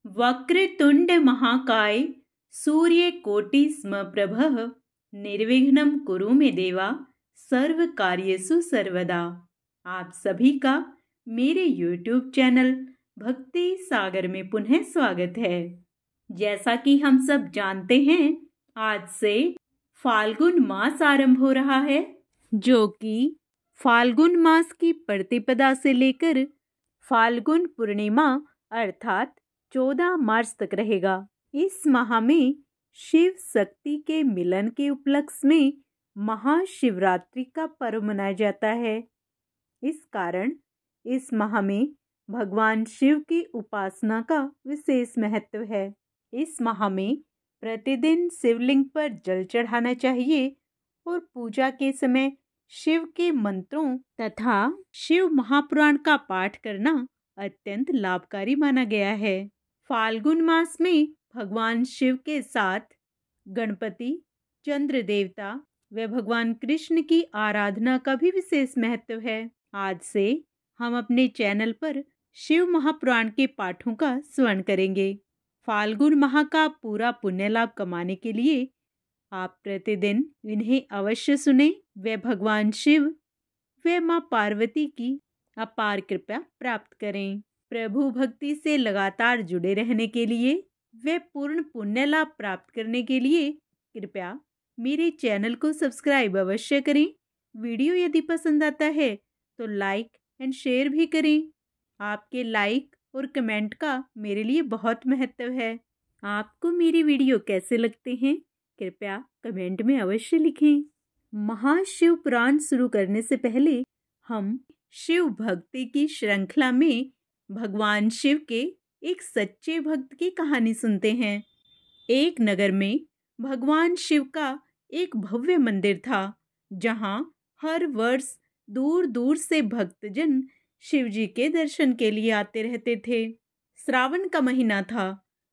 वक्रतुंड महाकाय सूर्यकोटि समप्रभः निर्विघ्नं कुरु मे देवा सर्व कार्येषु सर्वदा। आप सभी का मेरे YouTube चैनल भक्ति सागर में पुनः स्वागत है। जैसा कि हम सब जानते हैं, आज से फाल्गुन मास आरंभ हो रहा है, जो कि फाल्गुन मास की प्रतिपदा से लेकर फाल्गुन पूर्णिमा अर्थात 14 मार्च तक रहेगा। इस माह में शिव शक्ति के मिलन के उपलक्ष्य में महाशिवरात्रि का पर्व मनाया जाता है। इस कारण इस माह में भगवान शिव की उपासना का विशेष महत्व है। इस माह में प्रतिदिन शिवलिंग पर जल चढ़ाना चाहिए और पूजा के समय शिव के मंत्रों तथा शिव महापुराण का पाठ करना अत्यंत लाभकारी माना गया है। फाल्गुन मास में भगवान शिव के साथ गणपति, चंद्र देवता व भगवान कृष्ण की आराधना का भी विशेष महत्व है। आज से हम अपने चैनल पर शिव महापुराण के पाठों का श्रवण करेंगे। फाल्गुन माह का पूरा पुण्य लाभ कमाने के लिए आप प्रतिदिन इन्हें अवश्य सुने व भगवान शिव व माँ पार्वती की अपार कृपा प्राप्त करें। प्रभु भक्ति से लगातार जुड़े रहने के लिए व पूर्ण पुण्य लाभ प्राप्त करने के लिए कृपया मेरे चैनल को सब्सक्राइब अवश्य करें। वीडियो यदि पसंद आता है तो लाइक एंड शेयर भी करें। आपके लाइक और कमेंट का मेरे लिए बहुत महत्व है। आपको मेरी वीडियो कैसे लगते हैं, कृपया कमेंट में अवश्य लिखें। महाशिव पुराण शुरू करने से पहले हम शिव भक्ति की श्रृंखला में भगवान शिव के एक सच्चे भक्त की कहानी सुनते हैं। एक नगर में भगवान शिव का एक भव्य मंदिर था, जहां हर वर्ष दूर दूर से भक्तजन शिव जी के दर्शन के लिए आते रहते थे। श्रावण का महीना था।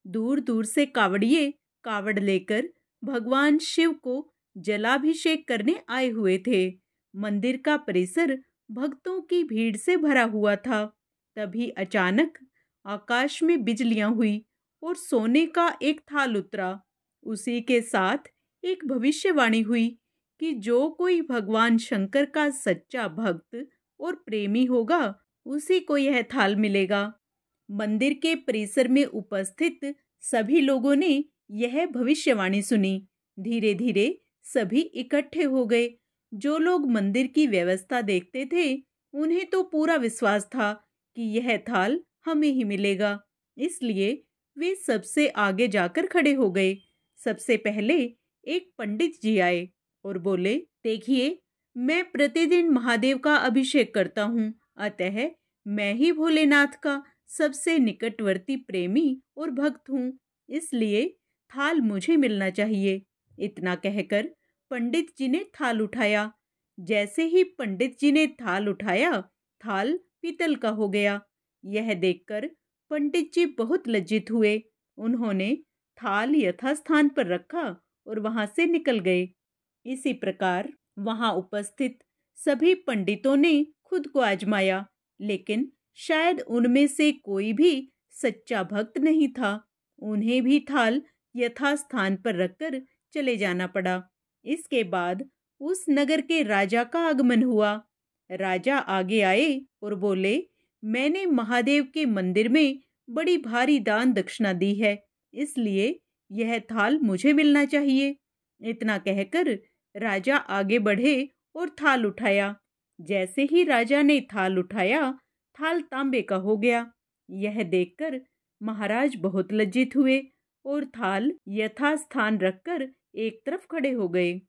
दूर दूर से कावड़िए कावड़ लेकर भगवान शिव को जलाभिषेक करने आए हुए थे। मंदिर का परिसर भक्तों की भीड़ से भरा हुआ था। तभी अचानक आकाश में बिजलियां हुई और सोने का एक थाल उतरा। उसी के साथ एक भविष्यवाणी हुई कि जो कोई भगवान शंकर का सच्चा भक्त और प्रेमी होगा, उसी को यह थाल मिलेगा। मंदिर के परिसर में उपस्थित सभी लोगों ने यह भविष्यवाणी सुनी। धीरे धीरे सभी इकट्ठे हो गए। जो लोग मंदिर की व्यवस्था देखते थे, उन्हें तो पूरा विश्वास था कि यह थाल हमें ही मिलेगा। इसलिए वे सबसे आगे जाकर खड़े हो गए। सबसे पहले एक पंडित जी आए और बोले, देखिए, मैं प्रतिदिन महादेव का अभिषेक करता हूँ, अतः मैं ही भोलेनाथ का सबसे निकटवर्ती प्रेमी और भक्त हूँ, इसलिए थाल मुझे मिलना चाहिए। इतना कहकर पंडित जी ने थाल उठाया। जैसे ही पंडित जी ने थाल उठाया, थाल पीतल का हो गया। यह देखकर पंडित जी बहुत लज्जित हुए। उन्होंने थाल यथास्थान पर रखा और वहां से निकल गए। इसी प्रकार वहां उपस्थित सभी पंडितों ने खुद को आजमाया, लेकिन शायद उनमें से कोई भी सच्चा भक्त नहीं था। उन्हें भी थाल यथास्थान पर रखकर चले जाना पड़ा। इसके बाद उस नगर के राजा का आगमन हुआ। राजा आगे आए और बोले, मैंने महादेव के मंदिर में बड़ी भारी दान दक्षिणा दी है, इसलिए यह थाल मुझे मिलना चाहिए। इतना कहकर राजा आगे बढ़े और थाल उठाया। जैसे ही राजा ने थाल उठाया, थाल तांबे का हो गया। यह देखकर महाराज बहुत लज्जित हुए और थाल यथास्थान रखकर एक तरफ खड़े हो गए।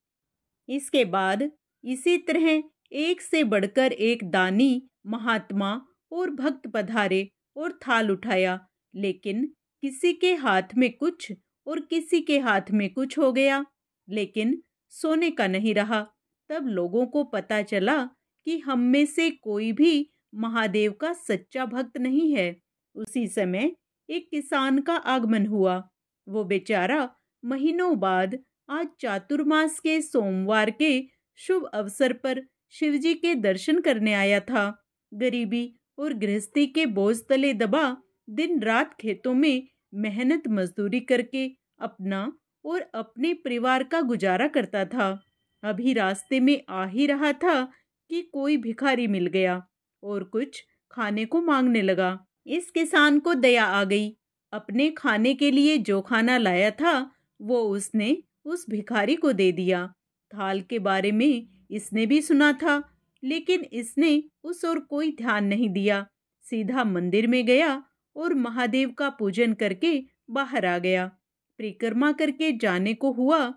इसके बाद इसी तरह एक से बढ़कर एक दानी, महात्मा और भक्त पधारे और थाल उठाया, लेकिन किसी के हाथ में कुछ और किसी के हाथ में कुछ हो गया, लेकिन सोने का नहीं रहा। तब लोगों को पता चला कि हम में से कोई भी महादेव का सच्चा भक्त नहीं है। उसी समय एक किसान का आगमन हुआ। वो बेचारा महीनों बाद आज चातुर्मास के सोमवार के शुभ अवसर पर शिवजी के दर्शन करने आया था। गरीबी और गृहस्थी के बोझ तले दबा दिन रात खेतों में मेहनत मजदूरी करके अपना और अपने परिवार का गुजारा करता था। अभी रास्ते में आ ही रहा था कि कोई भिखारी मिल गया और कुछ खाने को मांगने लगा। इस किसान को दया आ गई। अपने खाने के लिए जो खाना लाया था वो उसने उस भिखारी को दे दिया। थाल के बारे में इसने भी सुना था, लेकिन इसने उस और कोई ध्यान नहीं दिया। सीधा मंदिर में गया और महादेव का पूजन करके बाहर आ गया। परिक्रमा करके जाने को हुआ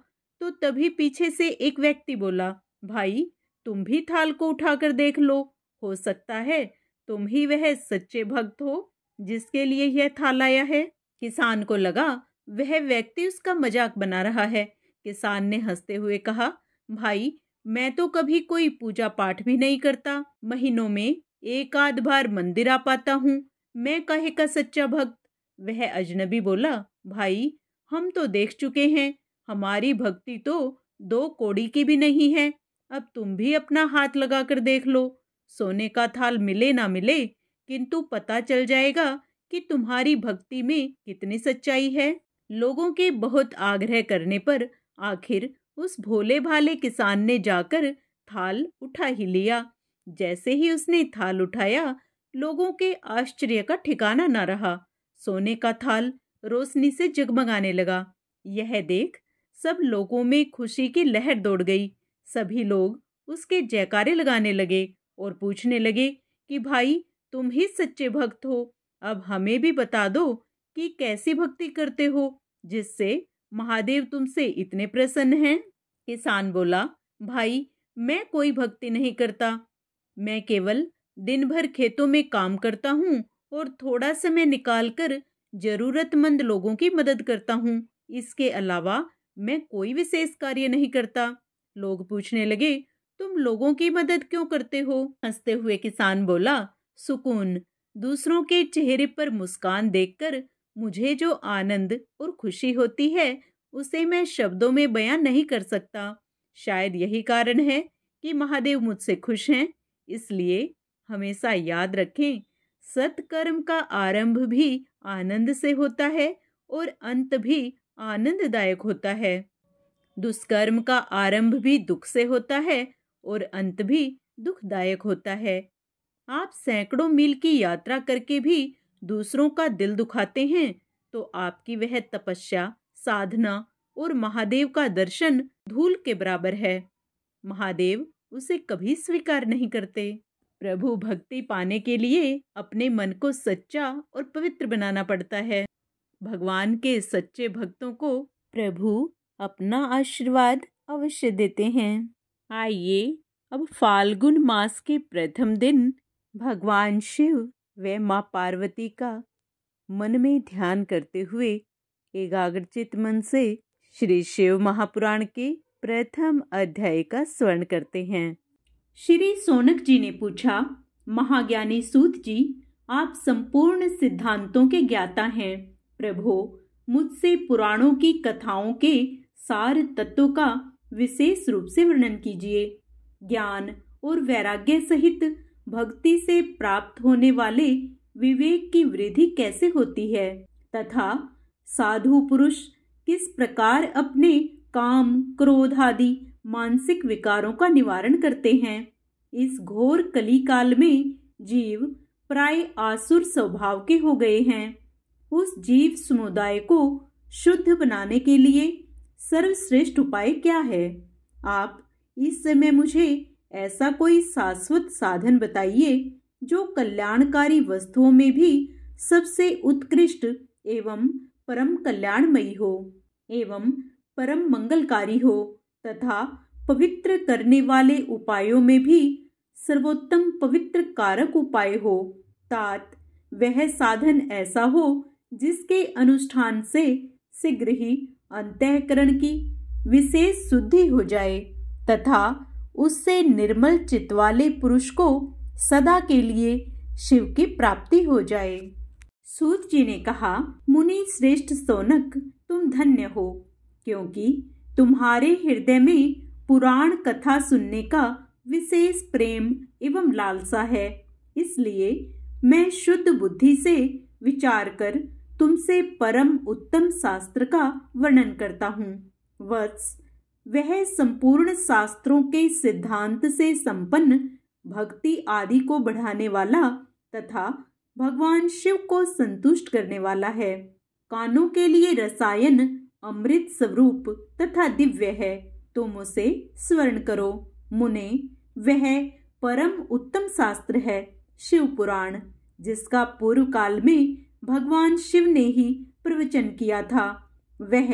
तो तभी पीछे से एक व्यक्ति बोला, भाई तुम भी थाल को उठाकर देख लो, हो सकता है तुम ही वह सच्चे भक्त हो जिसके लिए यह थाल आया है। किसान को लगा वह व्यक्ति उसका मजाक बना रहा है। किसान ने हंसते हुए कहा, भाई मैं तो कभी कोई पूजा पाठ भी नहीं करता, महीनों में एक आध बार मंदिर आ पाता हूँ, मैं काहे का सच्चा भक्त। वह अजनबी बोला, भाई हम तो देख चुके हैं, हमारी भक्ति तो 2 कौड़ी की भी नहीं है। अब तुम भी अपना हाथ लगाकर देख लो, सोने का थाल मिले ना मिले, किंतु पता चल जाएगा कि तुम्हारी भक्ति में कितनी सच्चाई है। लोगों के बहुत आग्रह करने पर आखिर उस भोले भाले किसान ने जाकर थाल उठा ही लिया। जैसे ही उसने थाल उठाया, लोगों के आश्चर्य का ठिकाना न रहा। सोने का थाल रोशनी से जगमगाने लगा। यह देख सब लोगों में खुशी की लहर दौड़ गई। सभी लोग उसके जयकारे लगाने लगे और पूछने लगे कि भाई तुम ही सच्चे भक्त हो, अब हमें भी बता दो कि कैसी भक्ति करते हो जिससे महादेव तुमसे इतने प्रसन्न हैं। किसान बोला, भाई मैं कोई भक्ति नहीं करता, मैं केवल दिन भर खेतों में काम करता हूँ और थोड़ा समय निकालकर जरूरतमंद लोगों की मदद करता हूँ। इसके अलावा मैं कोई विशेष कार्य नहीं करता। लोग पूछने लगे, तुम लोगों की मदद क्यों करते हो? हंसते हुए किसान बोला, सुकून, दूसरों के चेहरे पर मुस्कान देखकर मुझे जो आनंद और खुशी होती है उसे मैं शब्दों में बयां नहीं कर सकता। शायद यही कारण है कि महादेव मुझसे खुश हैं। इसलिए हमेशा याद रखें, सत्कर्म का आरंभ भी आनंद से होता है और अंत भी आनंददायक होता है। दुष्कर्म का आरंभ भी दुख से होता है और अंत भी दुखदायक होता है। आप सैकड़ों मील की यात्रा करके भी दूसरों का दिल दुखाते हैं तो आपकी वह तपस्या, साधना और महादेव का दर्शन धूल के बराबर है। महादेव उसे कभी स्वीकार नहीं करते। प्रभु भक्ति पाने के लिए अपने मन को सच्चा और पवित्र बनाना पड़ता है। भगवान के सच्चे भक्तों को प्रभु अपना आशीर्वाद अवश्य देते हैं। आइए अब फाल्गुन मास के प्रथम दिन भगवान शिव व मां पार्वती का मन में ध्यान करते हुए एकाग्रचित मन से श्री शिव महापुराण के प्रथम अध्याय का स्मरण करते हैं। श्री सोनक जी ने पूछा, महाज्ञानी सूत जी, आप संपूर्ण सिद्धांतों के ज्ञाता हैं। प्रभो, मुझसे पुराणों की कथाओं के सार तत्वों का विशेष रूप से वर्णन कीजिए। ज्ञान और वैराग्य सहित भक्ति से प्राप्त होने वाले विवेक की वृद्धि कैसे होती है तथा साधु पुरुष किस प्रकार अपने काम, क्रोध आदि मानसिक विकारों का निवारण करते हैं। इस घोर कली काल में जीव प्राय आसुर स्वभाव के हो गए हैं। उस जीव समुदाय को शुद्ध बनाने के लिए सर्वश्रेष्ठ उपाय क्या है? आप इस समय मुझे ऐसा कोई शाश्वत साधन बताइए जो कल्याणकारी वस्तुओं में भी सबसे उत्कृष्ट एवं परम कल्याणमयी हो एवं परम मंगलकारी हो तथा पवित्र करने वाले उपायों में भी सर्वोत्तम पवित्र कारक उपाय हो। तात वह साधन ऐसा हो जिसके अनुष्ठान से शीघ्र ही अंतःकरण की विशेष शुद्धि हो जाए तथा उससे निर्मल चित्त वाले पुरुष को सदा के लिए शिव की प्राप्ति हो जाए। सूत जी ने कहा, मुनि श्रेष्ठ सोनक, तुम धन्य हो, क्योंकि तुम्हारे हृदय में पुराण कथा सुनने का विशेष प्रेम एवं लालसा है। इसलिए मैं शुद्ध बुद्धि से विचार कर तुमसे परम उत्तम शास्त्र का वर्णन करता हूँ। वत्स, वह संपूर्ण शास्त्रों के सिद्धांत से संपन्न, भक्ति आदि को बढ़ाने वाला तथा भगवान शिव को संतुष्ट करने वाला है। कानों के लिए रसायन अमृत स्वरूप तथा दिव्य है, तुम उसे स्मरण करो। मुने, वह परम उत्तम शास्त्र है शिव पुराण, जिसका पूर्व काल में भगवान शिव ने ही प्रवचन किया था। वह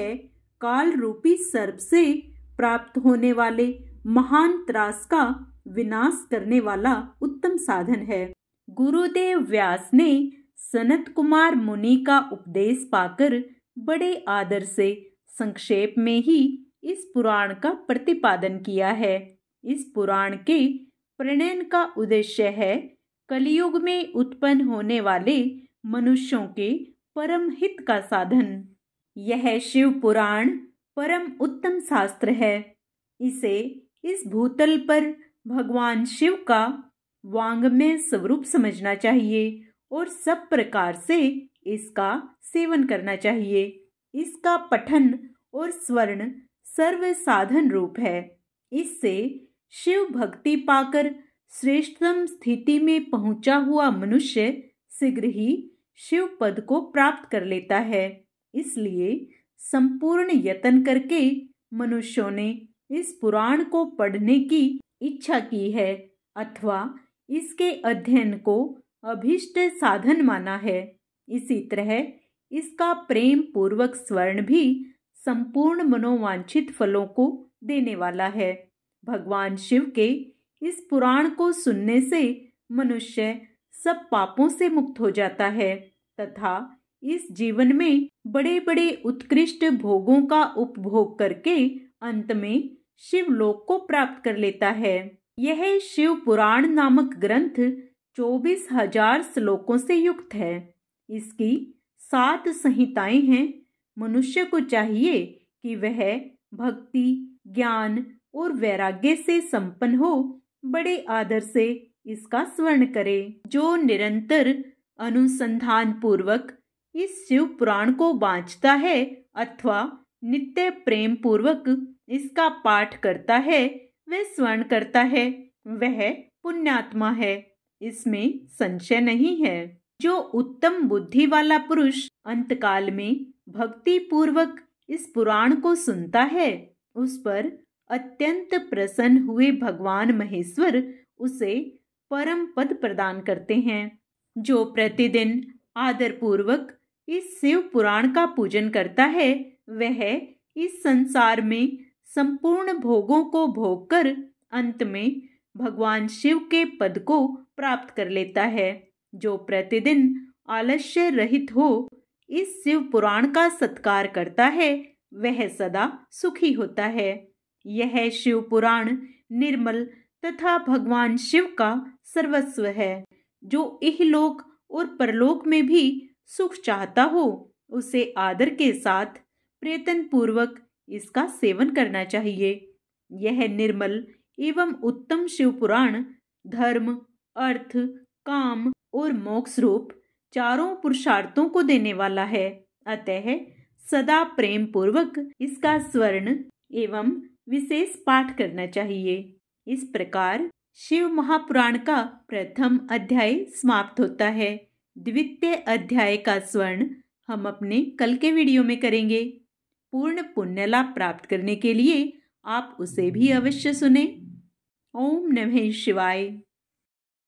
काल रूपी सर्प से प्राप्त होने वाले महान त्रास का विनाश करने वाला उत्तम साधन है। गुरुदेव व्यास ने सनत कुमार मुनि का उपदेश पाकर बड़े आदर से संक्षेप में ही इस पुराण का प्रतिपादन किया है। इस पुराण के प्रणयन का उद्देश्य है कलयुग में उत्पन्न होने वाले मनुष्यों के परम हित का साधन। यह शिव पुराण परम उत्तम शास्त्र है। इसे इस भूतल पर भगवान शिव का वाङ्मय स्वरूप समझना चाहिए और सब प्रकार से इसका सेवन करना चाहिए। इसका पठन और स्मरण सर्व साधन रूप है। इससे शिव भक्ति पाकर श्रेष्ठतम स्थिति में पहुंचा हुआ मनुष्य शीघ्र ही शिव पद को प्राप्त कर लेता है। इसलिए संपूर्ण यत्न करके मनुष्यों ने इस पुराण को पढ़ने की इच्छा की है अथवा इसके अध्ययन को अभीष्ट साधन माना है। इसी तरह इसका प्रेम पूर्वक स्मरण भी संपूर्ण मनोवांछित फलों को देने वाला है। भगवान शिव के इस पुराण को सुनने से मनुष्य सब पापों से मुक्त हो जाता है तथा इस जीवन में बड़े बड़े उत्कृष्ट भोगों का उपभोग करके अंत में शिवलोक को प्राप्त कर लेता है। यह शिव पुराण नामक ग्रंथ 24,000 श्लोकों से युक्त है। इसकी 7 संहिताएं हैं। मनुष्य को चाहिए कि वह भक्ति, ज्ञान और वैराग्य से संपन्न हो बड़े आदर से इसका स्मरण करे। जो निरंतर अनुसंधान पूर्वक इस शिव पुराण को वांचता है अथवा नित्य प्रेम पूर्वक इसका पाठ करता है, वह स्मरण करता है, वह पुण्यात्मा है, इसमें संशय नहीं है। जो उत्तम बुद्धि वाला पुरुष अंतकाल में भक्ति पूर्वक इस पुराण को सुनता है, उस पर अत्यंत प्रसन्न हुए भगवान महेश्वर उसे परम पद प्रदान करते हैं। जो प्रतिदिन आदर पूर्वक इस शिव पुराण का पूजन करता है, वह इस संसार में संपूर्ण भोगों को भोग कर अंत में भगवान शिव के पद को प्राप्त कर लेता है। जो प्रतिदिन आलस्य रहित हो इस शिव पुराण का सत्कार करता है, वह सदा सुखी होता है। यह शिव पुराण निर्मल तथा भगवान शिव का सर्वस्व है। जो इहलोक और परलोक में भी सुख चाहता हो, उसे आदर के साथ प्रयत्न पूर्वक इसका सेवन करना चाहिए। यह निर्मल एवं उत्तम शिव पुराण धर्म, अर्थ, काम और मोक्ष रूप चारों पुरुषार्थों को देने वाला है। अतः सदा प्रेम पूर्वक इसका स्मरण एवं विशेष पाठ करना चाहिए। इस प्रकार शिव महापुराण का प्रथम अध्याय समाप्त होता है। द्वितीय अध्याय का स्मरण हम अपने कल के वीडियो में करेंगे। पूर्ण पुण्य लाभ प्राप्त करने के लिए आप उसे भी अवश्य सुने। ओम नमः शिवाय।